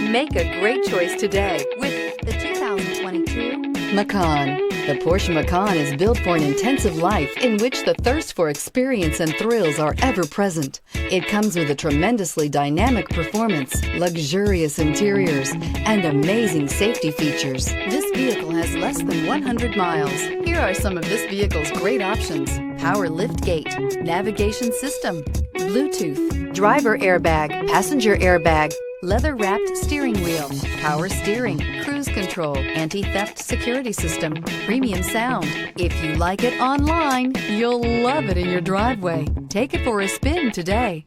Make a great choice today with the 2022 Macan. The Porsche Macan is built for an intensive life in which the thirst for experience and thrills are ever present. It comes with a tremendously dynamic performance, luxurious interiors, and amazing safety features. This vehicle has less than 100 miles. Here are some of this vehicle's great options: power lift gate, navigation system, Bluetooth, driver airbag, passenger airbag, leather-wrapped steering wheel, power steering, cruise control, anti-theft security system, premium sound. If you like it online, you'll love it in your driveway. Take it for a spin today.